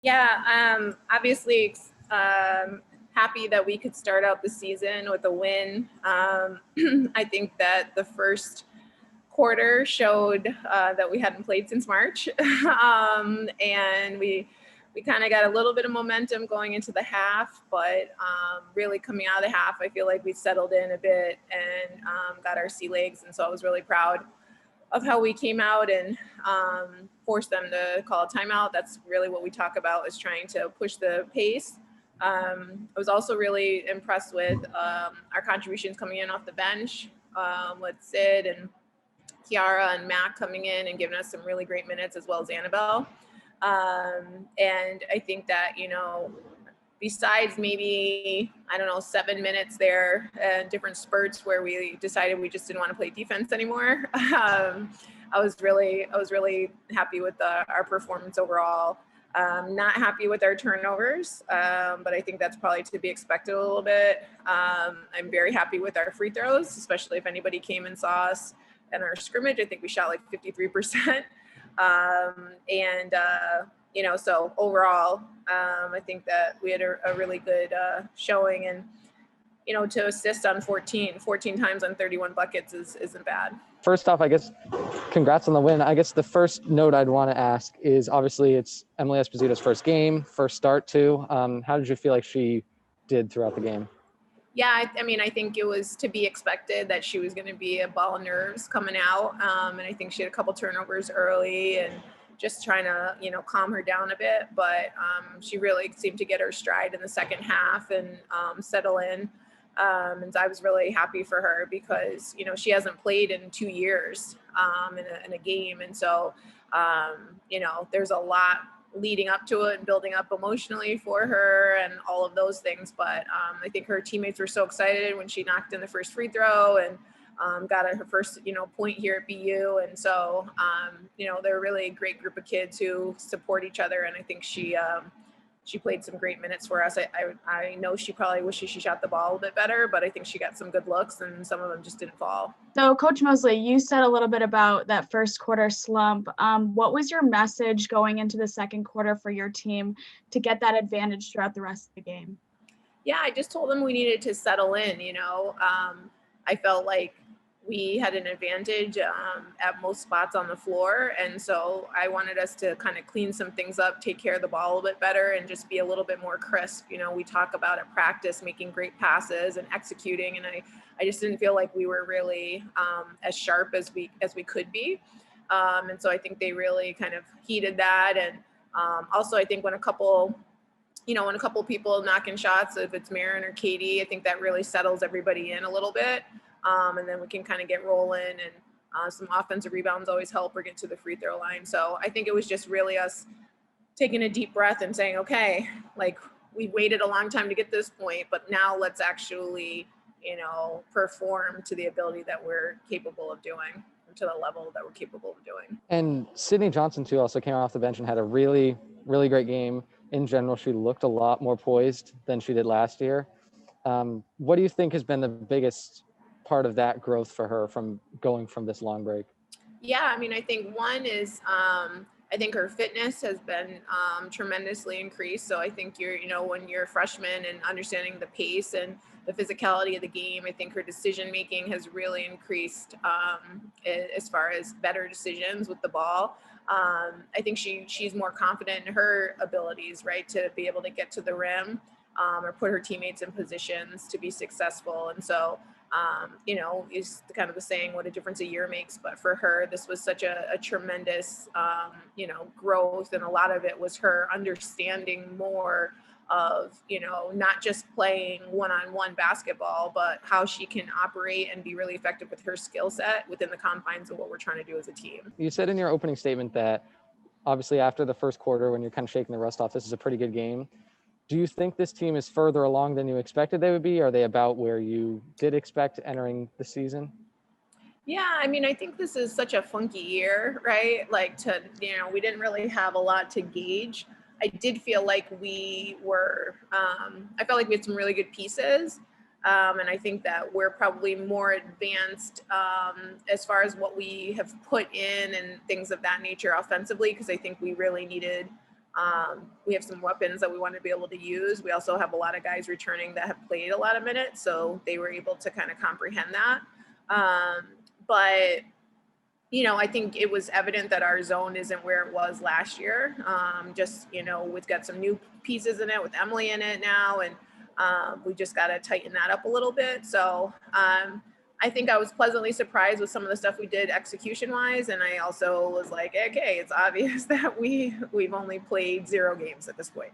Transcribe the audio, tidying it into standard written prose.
Yeah, obviously happy that we could start out the season with a win. I think that the first quarter showed that we hadn't played since March, and we kind of got a little bit of momentum going into the half, but really coming out of the half, I feel like we settled in a bit and got our sea legs, and so I was really proud of how we came out and forced them to call a timeout. That's really what we talk about, is trying to push the pace. I was also really impressed with our contributions coming in off the bench with Sid and Kiara and Mac coming in and giving us some really great minutes, as well as Annabelle. And I think that, besides maybe, I don't know, 7 minutes there and different spurts where we decided we just didn't want to play defense anymore. I was really happy with our performance overall. Not happy with our turnovers, but I think that's probably to be expected a little bit. I'm very happy with our free throws, especially if anybody came and saw us in our scrimmage. I think we shot like 53%. So overall, I think that we had a really good showing, and, to assist on 14 times on 31 buckets isn't bad. First off, I guess, congrats on the win. I guess the first note I'd want to ask is, obviously it's Emily Esposito's first game, first start too. How did you feel like she did throughout the game? Yeah, I think it was to be expected that she was going to be a ball of nerves coming out. And I think she had a couple turnovers early and just trying to, calm her down a bit. But she really seemed to get her stride in the second half and settle in. And I was really happy for her because, she hasn't played in 2 years in a game. And so, there's a lot leading up to it and building up emotionally for her and all of those things. But I think her teammates were so excited when she knocked in the first free throw and got her first, point here at BU. And so, they're a really great group of kids who support each other. And I think she played some great minutes for us. I know she probably wishes she shot the ball a little bit better, but I think she got some good looks and some of them just didn't fall. So Coach Moseley, you said a little bit about that first quarter slump. What was your message going into the second quarter for your team to get that advantage throughout the rest of the game? Yeah, I just told them we needed to settle in, I felt like we had an advantage at most spots on the floor. And so I wanted us to kind of clean some things up, take care of the ball a little bit better, and just be a little bit more crisp. We talk about at practice making great passes and executing. And I just didn't feel like we were really as sharp as we could be. And so I think they really kind of heeded that. And also I think when a couple people knocking shots, if it's Marin or Katie, I think that really settles everybody in a little bit. And then we can kind of get rolling, and some offensive rebounds always help or get to the free throw line. So I think it was just really us taking a deep breath and saying, okay, like we waited a long time to get this point, but now let's actually, perform to the ability that we're capable of doing, to the level that we're capable of doing. And Sydney Johnson too also came off the bench and had a really, really great game. In general, she looked a lot more poised than she did last year. What do you think has been the biggest part of that growth for her from going from this long break? Yeah, I think one is I think her fitness has been tremendously increased. So I think when you're a freshman and understanding the pace and the physicality of the game, I think her decision making has really increased as far as better decisions with the ball. I think she's more confident in her abilities, right, to be able to get to the rim or put her teammates in positions to be successful. And so is kind of the saying, what a difference a year makes. But for her, this was such a tremendous, growth. And a lot of it was her understanding more of, not just playing one-on-one basketball, but how she can operate and be really effective with her skill set within the confines of what we're trying to do as a team. You said in your opening statement that obviously after the first quarter, when you're kind of shaking the rust off, this is a pretty good game. Do you think this team is further along than you expected they would be? Are they about where you did expect entering the season? Yeah, I think this is such a funky year, right? Like we didn't really have a lot to gauge. I did feel like we were, I felt like we had some really good pieces. And I think that we're probably more advanced as far as what we have put in and things of that nature offensively, because I think we really needed We have some weapons that we want to be able to use. We also have a lot of guys returning that have played a lot of minutes, so they were able to kind of comprehend that. But I think it was evident that our zone isn't where it was last year. We've got some new pieces in it with Emily in it now, and we just got to tighten that up a little bit. So I think I was pleasantly surprised with some of the stuff we did execution-wise, and I also was like, okay, it's obvious that we've only played 0 games at this point.